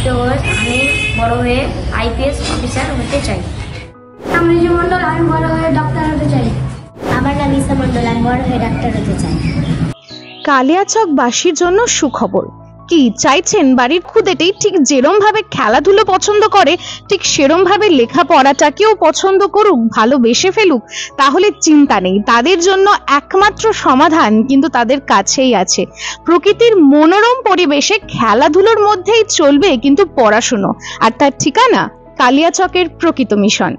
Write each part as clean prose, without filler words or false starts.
আদিত্য ঘোষ। আমি বড় হয়ে IPS অফিসার হতে চাই। আমি রিজু মণ্ডল, আমি বড় হয়ে ডাক্তার হতে চাই। আমার নাম ঈশা মণ্ডল, আমি বড় হয়ে ডাক্তার হতে চাই। কালিয়াচকবাসীর জন্য সুখবর। কি চাইছেন? বাড়ির খুদেতেই ঠিক যেরম ভাবে খেলাধুলো পছন্দ করে ঠিক সেরম ভাবে লেখাপড়াটাকেও পছন্দ করুক, ভালোবেসে ফেলুক, তাহলে চিন্তা নেই। তাদের জন্য একমাত্র সমাধান কিন্তু তাদের কাছেই আছে। প্রকৃতির মনোরম পরিবেশে খেলাধুলোর মধ্যেই চলবে কিন্তু পড়াশুনো, আর তার ঠিকানা কালিয়াচকের প্রকৃত মিশন।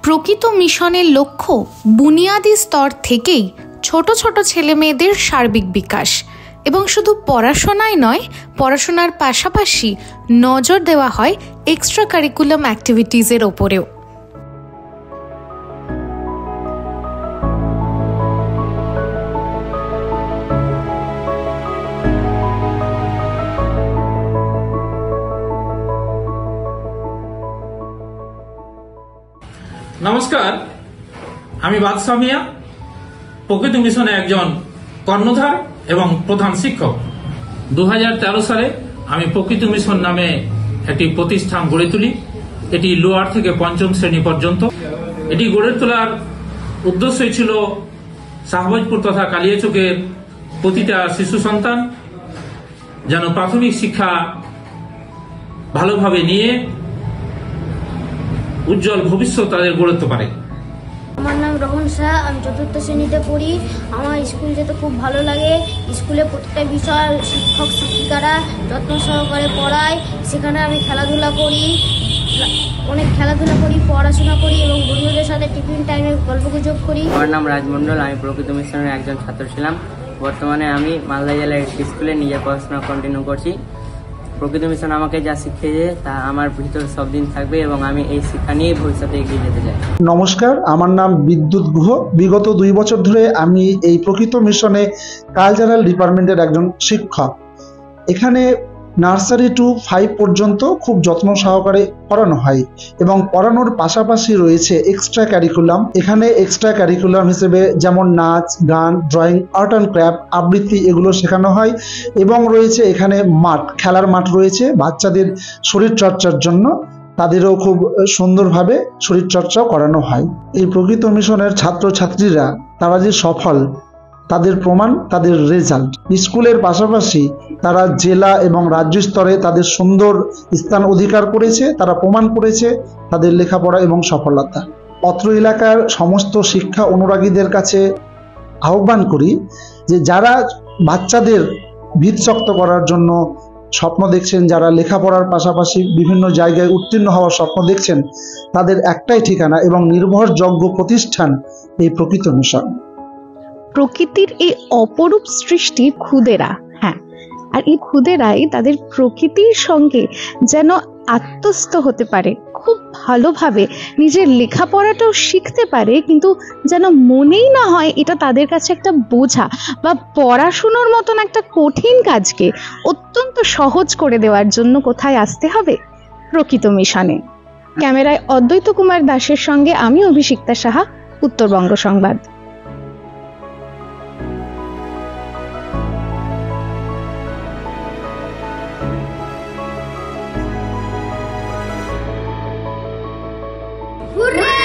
প্রকৃত মিশনের লক্ষ্য বুনিয়াদী স্তর থেকেই ছোট ছোট ছেলে মেয়েদের সার্বিক বিকাশ, এবং শুধু পড়াশোনায় নয়, পড়াশোনার পাশাপাশি নজর দেওয়া হয় এক্সট্রা কারিকুলাম অ্যাক্টিভিটিসের ওপরেও। নমস্কার, আমি বাদশা মিয়া, প্রকৃত মিশনে একজন কর্ণধার এবং প্রধান শিক্ষক। 2013 সালে আমি প্রকৃত মিশন নামে একটি প্রতিষ্ঠান গড়ে তুলি। এটি লোয়ার থেকে পঞ্চম শ্রেণী পর্যন্ত। এটি গড়ে তোলার উদ্দেশ্যই ছিল শাহবাজপুর তথা কালিয়াচকের প্রতিটা শিশু সন্তান যেন প্রাথমিক শিক্ষা ভালোভাবে নিয়ে উজ্জ্বল ভবিষ্যৎ তাদের গড়ে তুলতে পারে। আমার নাম রোহন শাহ, আমি 4th শ্রেণীতে পড়ি। আমার স্কুল যেতে খুব ভালো লাগে। স্কুলে প্রত্যেকটা বিষয় শিক্ষক শিক্ষিকারা যত্ন সহকারে পড়ায়। সেখানে আমি খেলাধুলা করি, পড়াশোনা করি এবং বন্ধুদের সাথে টিফিন টাইমে গল্পগুজব করি। আমার নাম রাজমন্ডল, আমি প্রকৃত মিশনের একজন ছাত্র ছিলাম। বর্তমানে আমি মালদা জেলার একটি স্কুলে নিজের পড়াশোনা কন্টিনিউ করছি। প্রকৃত মিশন আমাকে যা শিখিয়েছে তা আমার ভিতরে সব দিন থাকবে এবং আমি এই শিক্ষা নিয়ে ভবিষ্যতে এগিয়ে যেতে চাই। নমস্কার, আমার নাম বিদ্যুৎ গুহ। বিগত 2 বছর ধরে আমি এই প্রকৃত মিশনে কালচারাল ডিপার্টমেন্টের একজন শিক্ষক। এখানে নার্সারি টু 5 পর্যন্ত খুব যত্ন সহকারে পড়ানো হয় এবং পড়ানোর পাশাপাশি রয়েছে এক্সট্রা ক্যারিকুলাম। এখানে এক্সট্রা ক্যারিকুলাম হিসেবে যেমন নাচ, গান, ড্রয়িং, আর্ট অ্যান্ড ক্রাফট, আবৃত্তি এগুলো শেখানো হয় এবং রয়েছে এখানে মাঠ, খেলার মাঠ রয়েছে বাচ্চাদের শরীর চর্চার জন্য। তাদেরও খুব সুন্দরভাবে শরীরচর্চাও করানো হয়। এই প্রকৃত মিশনের ছাত্রছাত্রীরা তারা যে সফল, তাদের প্রমাণ তাদের রেজাল্ট। স্কুলের পাশাপাশি তারা জেলা এবং রাজ্য স্তরে তাদের সুন্দর স্থান অধিকার করেছে। তারা প্রমাণ করেছে তাদের লেখাপড়া এবং সফলতা। অত্র এলাকার সমস্ত শিক্ষা অনুরাগীদের কাছে আহ্বান করি যে যারা বাচ্চাদের ভিত শক্ত করার জন্য স্বপ্ন দেখছেন, যারা লেখাপড়ার পাশাপাশি বিভিন্ন জায়গায় উত্তীর্ণ হওয়ার স্বপ্ন দেখছেন, তাদের একটাই ঠিকানা এবং নির্ভরযোগ্য প্রতিষ্ঠান এই প্রকৃত মিশন। প্রকৃতির এই অপরূপ সৃষ্টি খুদেরা, হ্যাঁ, আর এই খুদেরাই তাদের প্রকৃতির সঙ্গে যেন আত্মস্থ হতে পারে, খুব ভালোভাবে নিজের লেখাপড়াটাও শিখতে পারে, কিন্তু যেন মনেই না হয় এটা তাদের কাছে একটা বোঝা বা পড়াশুনোর মতন একটা কঠিন কাজকে অত্যন্ত সহজ করে দেওয়ার জন্য কোথায় আসতে হবে? প্রকৃত মিশনে। ক্যামেরায় অদ্বৈত কুমার দাসের সঙ্গে আমি অভিষিক্তা সাহা, উত্তরবঙ্গ সংবাদ। হুররে!